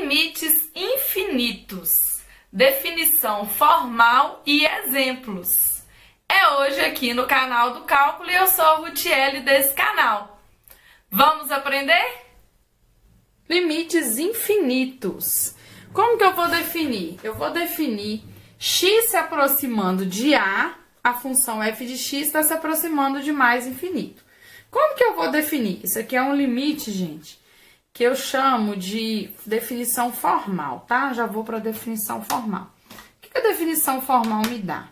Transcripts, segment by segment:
Limites infinitos, definição formal e exemplos. É hoje aqui no canal do Cálculo e eu sou a Rutiele desse canal. Vamos aprender? Limites infinitos. Como que eu vou definir? Eu vou definir x se aproximando de a função f de x está se aproximando de mais infinito. Como que eu vou definir? Isso aqui é um limite, gente, que eu chamo de definição formal, tá? Já vou para a definição formal. O que a definição formal me dá?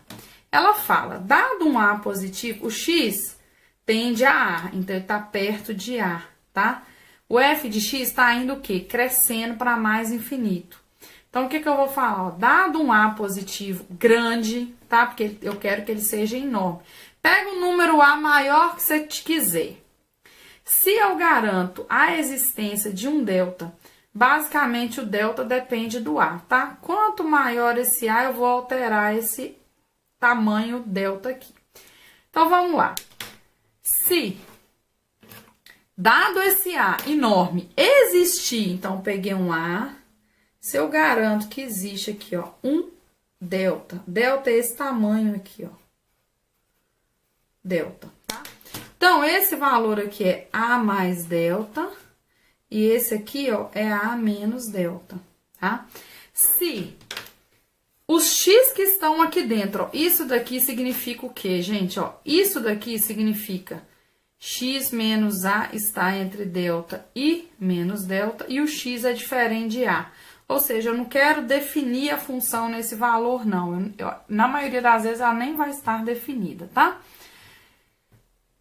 Ela fala, dado um a positivo, o x tende a então ele está perto de a, tá? O f de x está indo o quê? Crescendo para mais infinito. Então, o que eu vou falar? Ó, dado um a positivo grande, tá? Porque eu quero que ele seja enorme. Pega o número a maior que você quiser. Se eu garanto a existência de um delta, basicamente o delta depende do a, tá? Quanto maior esse a, eu vou alterar esse tamanho delta aqui. Então, vamos lá. Se, dado esse a enorme, existir, então, peguei um a, se eu garanto que existe aqui, ó, um delta. Delta é esse tamanho aqui, ó. Delta, tá? Então, esse valor aqui é a mais delta. E esse aqui, ó, é a menos delta, tá? Se os x que estão aqui dentro, ó, isso daqui significa o quê, gente? Ó, isso daqui significa x menos a está entre delta e menos delta. E o x é diferente de a. Ou seja, eu não quero definir a função nesse valor, não. Na maioria das vezes, ela nem vai estar definida, tá?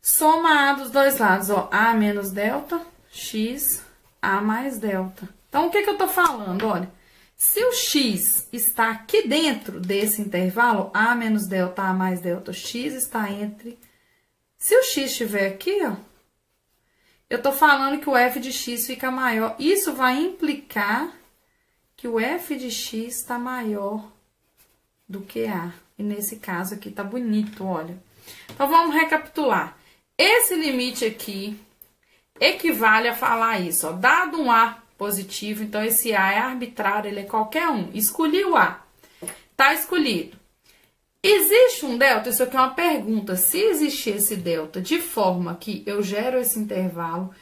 Soma a dos dois lados, ó. A menos delta, x, a mais delta. Então, o que eu tô falando? Olha, se o x está aqui dentro desse intervalo, a menos delta, a mais delta, x está entre... Se o x estiver aqui, ó, eu tô falando que o f de x fica maior. Isso vai implicar que o f de x está maior do que a. E nesse caso aqui tá bonito, olha. Então, vamos recapitular. Esse limite aqui equivale a falar isso, ó. Dado um a positivo, então esse a é arbitrário, ele é qualquer um. Escolhi o a. Tá escolhido. Existe um delta? Isso aqui é uma pergunta. Se existir esse delta de forma que eu gero esse intervalo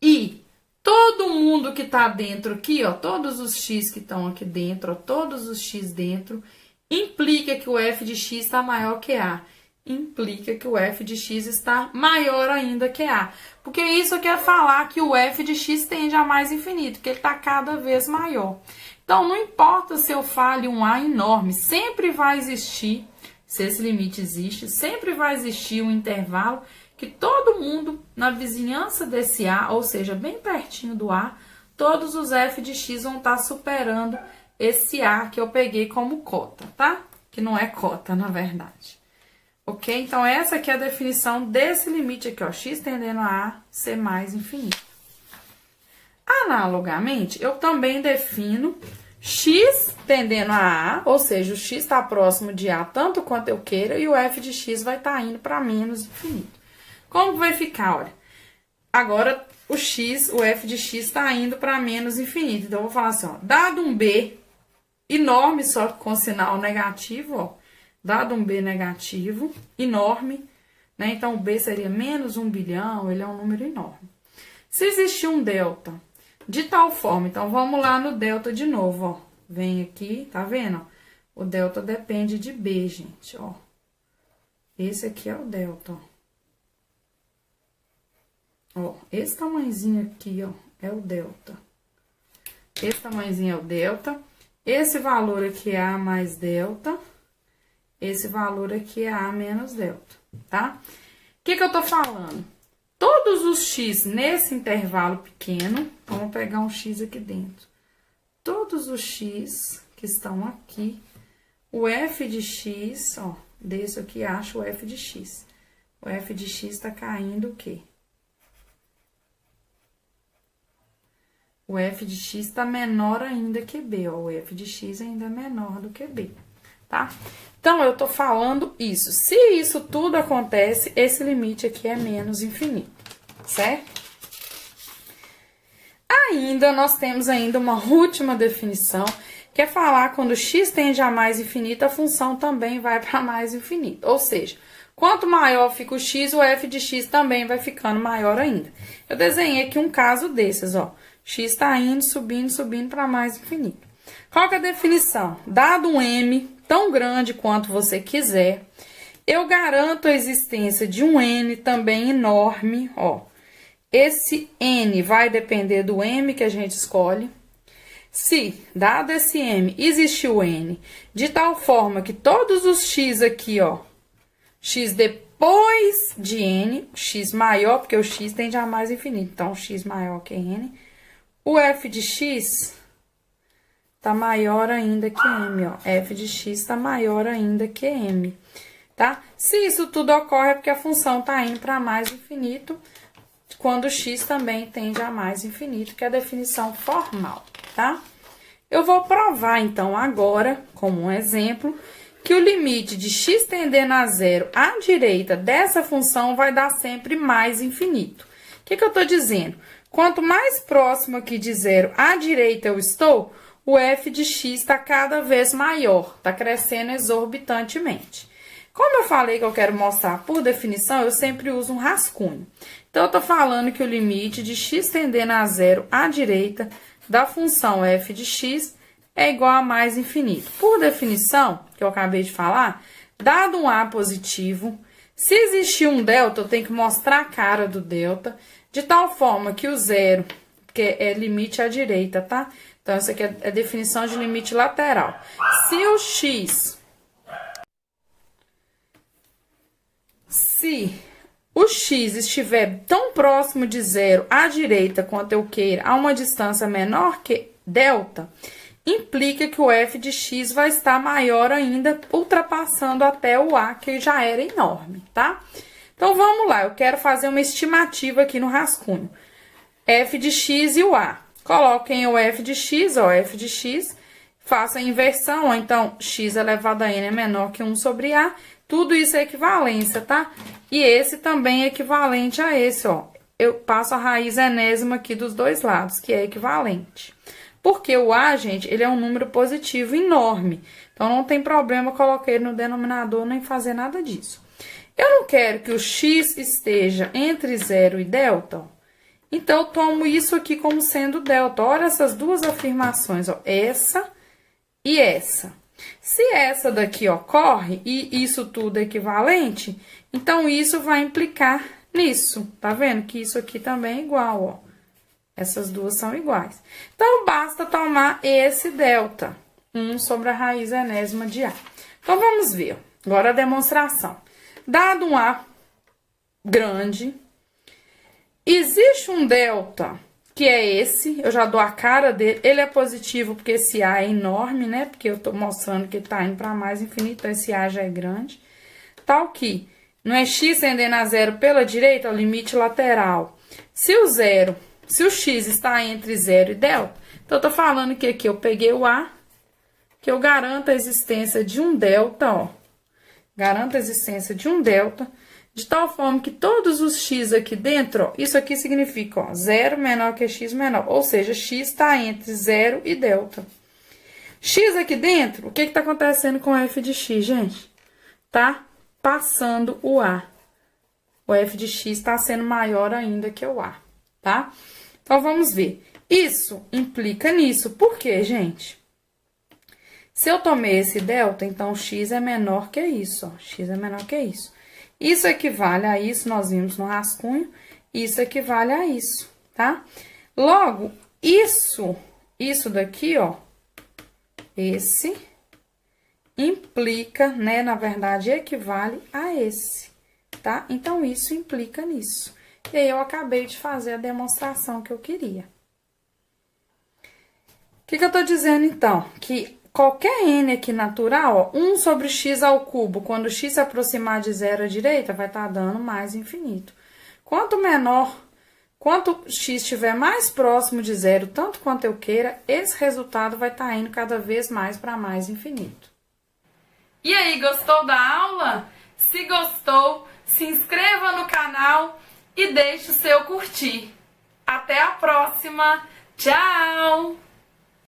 e todo mundo que tá dentro aqui, ó, todos os x que estão aqui dentro, ó, todos os x dentro, implica que o f de x está maior que a. Implica que o f de x está maior ainda que a. Porque isso quer falar que o f de x tende a mais infinito, que ele está cada vez maior. Então, não importa se eu fale um a enorme, sempre vai existir, se esse limite existe, sempre vai existir um intervalo que todo mundo na vizinhança desse a, ou seja, bem pertinho do a, todos os f de x vão estar superando esse a que eu peguei como cota, tá? Que não é cota, na verdade. Ok? Então, essa aqui é a definição desse limite aqui, ó, x tendendo a ser mais infinito. Analogamente, eu também defino x tendendo a, ou seja, o x está próximo de a tanto quanto eu queira, e o f de x vai estar indo para menos infinito. Como vai ficar, olha? Agora, o x, o f de x está indo para menos infinito. Então, eu vou falar assim, ó, dado um b enorme, só com sinal negativo, ó, dado um b negativo, enorme, né? Então, o b seria menos 1 bilhão, ele é um número enorme. Se existir um delta de tal forma, então, vamos lá no delta de novo, ó. Vem aqui, tá vendo? Ó? O delta depende de b, gente, ó. Esse aqui é o delta, ó. Ó, esse tamanhozinho aqui, ó, é o delta. Esse tamanhozinho é o delta. Esse valor aqui é a mais delta. Esse valor aqui é a menos delta, tá? O que eu tô falando? Todos os x nesse intervalo pequeno, vamos pegar um x aqui dentro. Todos os x que estão aqui, o f de x, ó, desse aqui, acho o f de x. O f de x tá caindo o quê? O f de x tá menor ainda que b, ó. O f de x ainda é menor do que b, tá? Então, eu tô falando isso. Se isso tudo acontece, esse limite aqui é menos infinito, certo? ainda, nós temos ainda uma última definição, que é falar quando x tende a mais infinito, a função também vai para mais infinito. Ou seja, quanto maior fica o x, o f de x também vai ficando maior ainda. Eu desenhei aqui um caso desses, ó. X está indo, subindo, subindo para mais infinito. Qual que é a definição? Dado um m tão grande quanto você quiser, eu garanto a existência de um n também enorme, ó. Esse n vai depender do m que a gente escolhe. Se, dado esse m, existir o n, de tal forma que todos os x aqui, ó, x depois de n, x maior, porque o x tende a mais infinito, então x maior que n, o f de x tá maior ainda que m, ó, f de x tá maior ainda que m, tá? Se isso tudo ocorre é porque a função tá indo para mais infinito, quando x também tende a mais infinito, que é a definição formal, tá? Eu vou provar, então, agora, como um exemplo, que o limite de x tendendo a zero à direita dessa função vai dar sempre mais infinito. O que eu tô dizendo? Quanto mais próximo aqui de zero à direita eu estou, o f de x está cada vez maior, está crescendo exorbitantemente. Como eu falei que eu quero mostrar por definição, eu sempre uso um rascunho. Então, eu estou falando que o limite de x tendendo a zero à direita da função f de x é igual a mais infinito. Por definição, que eu acabei de falar, dado um a positivo, se existir um delta, eu tenho que mostrar a cara do delta, de tal forma que o zero, que é limite à direita, tá? Então, essa aqui é a definição de limite lateral. Se o x... Se o x estiver tão próximo de zero à direita quanto eu queira, a uma distância menor que delta, implica que o f de x vai estar maior ainda, ultrapassando até o a, que já era enorme, tá? Então, vamos lá, eu quero fazer uma estimativa aqui no rascunho. F de x e o a. Coloquem o f de x, ó, f de x, faça a inversão, ó, então, x elevado a n é menor que 1 sobre a. Tudo isso é equivalência, tá? E esse também é equivalente a esse, ó. Eu passo a raiz enésima aqui dos dois lados, que é equivalente. Porque o a, gente, ele é um número positivo enorme. Então, não tem problema colocar ele no denominador nem fazer nada disso. Eu não quero que o x esteja entre zero e delta, ó. Então, eu tomo isso aqui como sendo delta. Olha essas duas afirmações, ó. Essa e essa. Se essa daqui ocorre e isso tudo é equivalente, então isso vai implicar nisso. Tá vendo? Que isso aqui também é igual, ó. Essas duas são iguais. Então, basta tomar esse delta, 1 sobre a raiz enésima de a. Então, vamos ver. Agora, a demonstração. Dado um a grande, existe um delta, que é esse, eu já dou a cara dele, ele é positivo porque esse a é enorme, né? Porque eu tô mostrando que ele tá indo para mais infinito, então esse a já é grande. Tal que, não é x tendendo a zero pela direita, é o limite lateral. Se o x está entre zero e delta, então eu tô falando que aqui eu peguei o a, que eu garanto a existência de um delta, ó. Garanto a existência de um delta, de tal forma que todos os x aqui dentro, ó, isso aqui significa, ó, 0 menor que x menor, ou seja, x está entre 0 e delta. X aqui dentro, o que está acontecendo com f de x, gente? Tá passando o a. O f de x está sendo maior ainda que o a, tá? Então, vamos ver. Isso implica nisso. Por quê, gente? Se eu tomei esse delta, então x é menor que isso, ó. X é menor que isso. Isso equivale a isso, nós vimos no rascunho, isso equivale a isso, tá? Logo, isso daqui, ó, esse implica, né, na verdade, equivale a esse, tá? Então, isso implica nisso. E aí, eu acabei de fazer a demonstração que eu queria. O que eu tô dizendo, então? Que qualquer n aqui natural, ó, 1 sobre x ao cubo, quando x se aproximar de zero à direita, vai estar dando mais infinito. Quanto x estiver mais próximo de zero, tanto quanto eu queira, esse resultado vai estar indo cada vez mais para mais infinito. E aí, gostou da aula? Se gostou, se inscreva no canal e deixe o seu curtir. Até a próxima! Tchau!